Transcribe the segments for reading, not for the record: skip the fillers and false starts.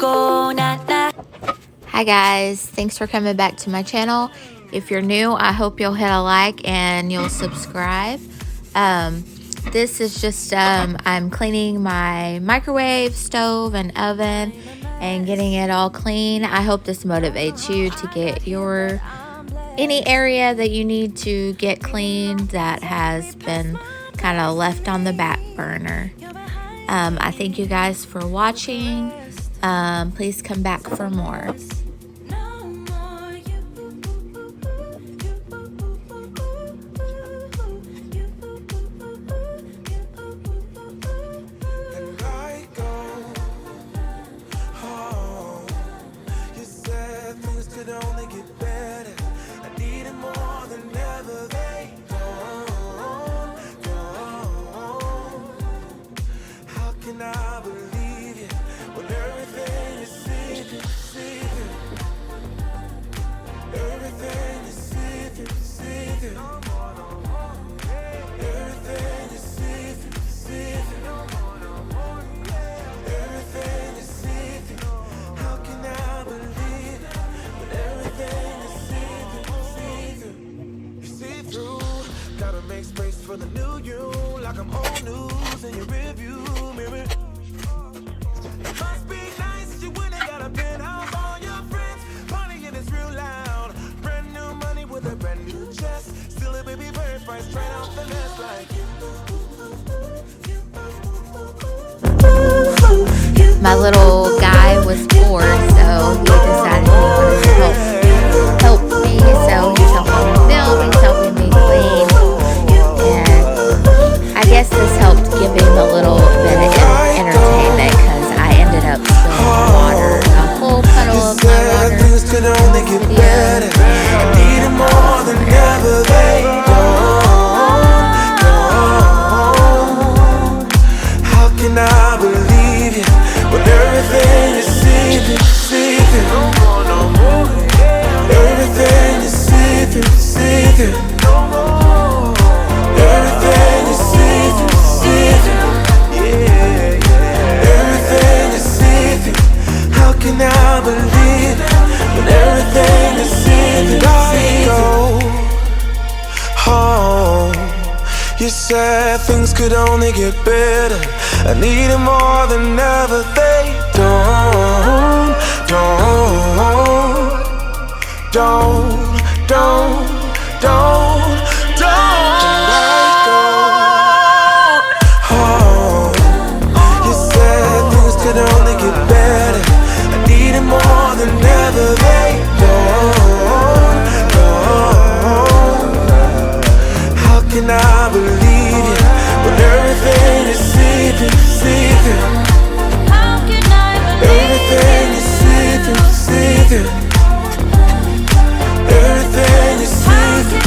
Hi guys, thanks for coming back to my channel. If you're new, I hope you'll hit a like and you'll subscribe. This is just I'm cleaning my microwave, stove, and oven and getting it all clean. I hope this motivates you to get any area that you need to get cleaned that has been kind of left on the back burner. I thank you guys for watching. Please come back for more. For the new you, like I'm old news in your rearview mirror. It must be nice, you went and got a penthouse, all your friends partying is real loud. Brand new money with a brand new chest, still a baby bird price straight off the nest like My little guy was bored, so he decided he wanted to help me. So he's helping me film, he's helping me clean. I guess this helped give him a little bit of entertainment because I ended up spilling water, a whole puddle of my water. Things could only get better. I need it more than ever. They don't. How can I believe you when everything is secret? Everything is secret. Everything is secret. Everything is secret. How can I believe when everything is secret? Oh, you said things could only get better. I need it more than ever. They don't. You said things could only get better. I need it more than ever. They don't. How can I believe you when everything is secret? Everything is secret. Everything is secret.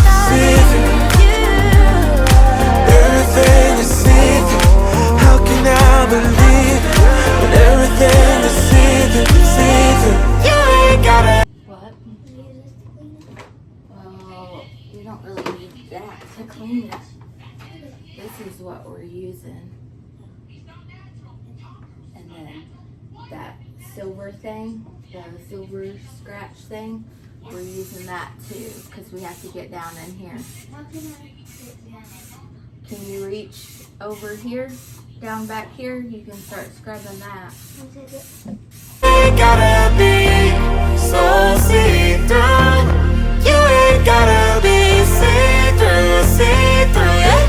Everything is secret. How can I believe it when everything is secret? You ain't got it. What? Well, you don't really need that to clean it. This is what we're using. And then that silver thing, the silver scratch thing, we're using that too because we have to get down in here. Can you reach over here, down back here? You can start scrubbing that. Ain't gotta be so see-through. You ain't gotta be see-through, yeah.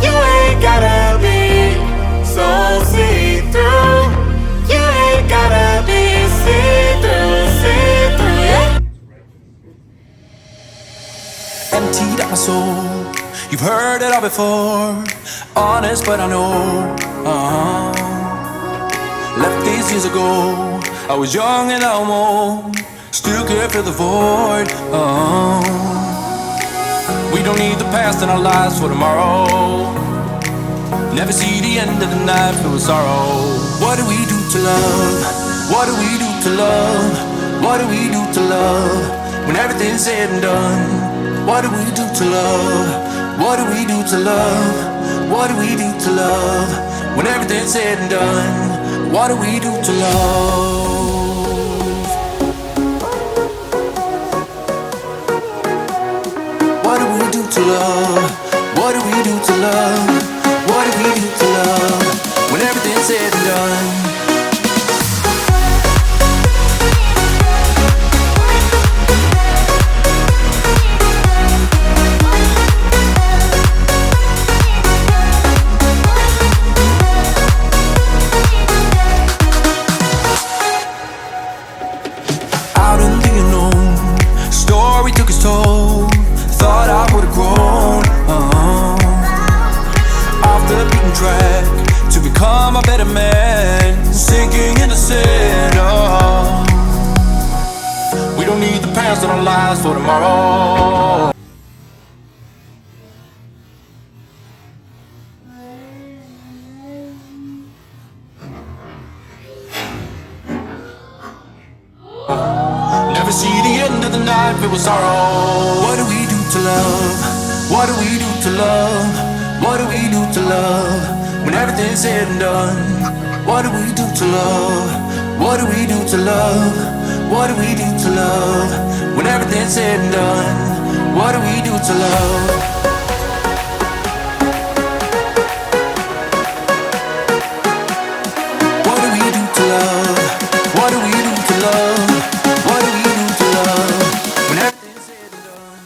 You ain't gotta be so see-through. You ain't gotta be see-through, yeah. Emptied out my soul. You've heard it all before. Honest, but I know. Left these years ago. I was young and I'm old. Still can't fill the void. We don't need the past in our lives for tomorrow. Never see the end of the night filled with sorrow. What do we do to love? What do we do to love? What do we do to love? When everything's said and done. What do we do to love? What do we do to love? What do we do to love? When everything's said and done. What do we do to love? love? What do we do to love? What do we do to love? When everything's said and done. Out in the unknown, story took its toll. Thought I would've grown off the beaten track to become a better man, sinking in the sand. We don't need the past in our lives for tomorrow. Never see the end of the night filled with sorrow. What do we do to love? What do we do to love? What do we do to love? When everything's said and done. What do we do to love? What do we do to love? What do we do to love? When everything's said and done. What do we do to love? What do we do to love? What do we do to love? What do we do to love? When everything's said and done.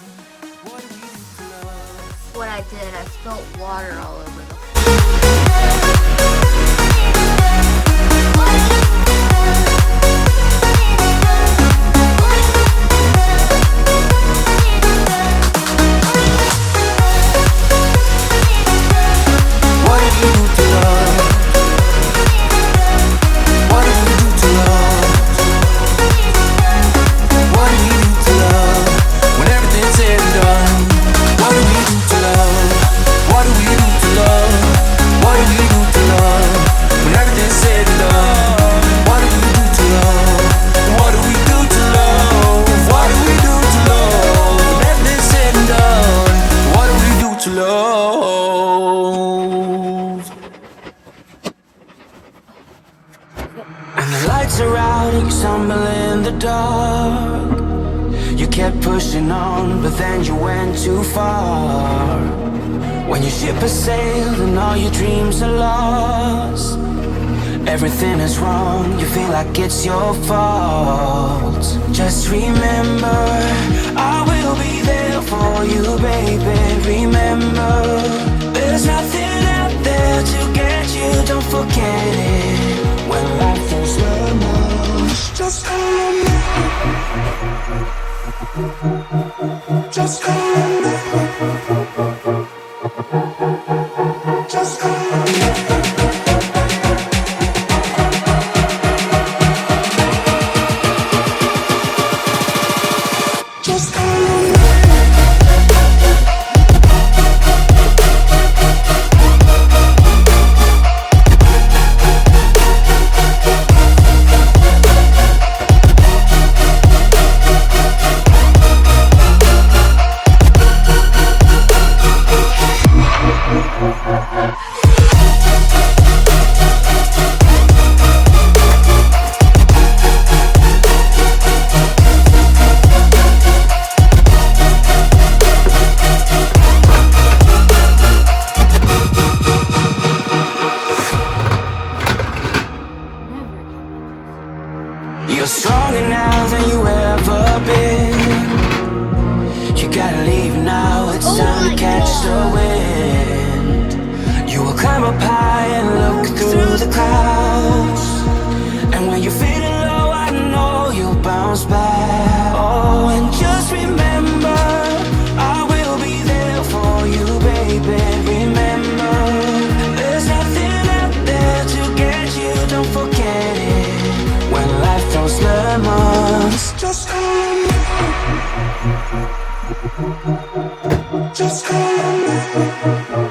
What do we do to love? What I did, I spilt water all over the What do we do to love? What do we do to love? What do we do to love? When everything's said and done. What do we do to love? What do we do to love? What do we do to love? When everything's said and done. What do we do to love? What do we do to love? What do we do to love? When everything's said and done. What do we do to love? And the lights are out and you stumble in the dark. You kept pushing on, but then you went too far. When your ship has sailed and all your dreams are lost, everything is wrong, you feel like it's your fault. Just remember, I will be there for you, baby. Remember, there's nothing out there to get you, don't forget it. When life feels lemons, just call on me. Just call on me. Just call on me. Just call on me. You're stronger now than you ever been. You gotta leave now, it's time to catch the wind. You will climb up high and look through the clouds. And when you're feeling low, I know you'll bounce back. Oh, and just remember, I will be there for you, baby. Remember, there's nothing out there to get you, don't forget it. When life throws lemons, just call on me. Just call on me.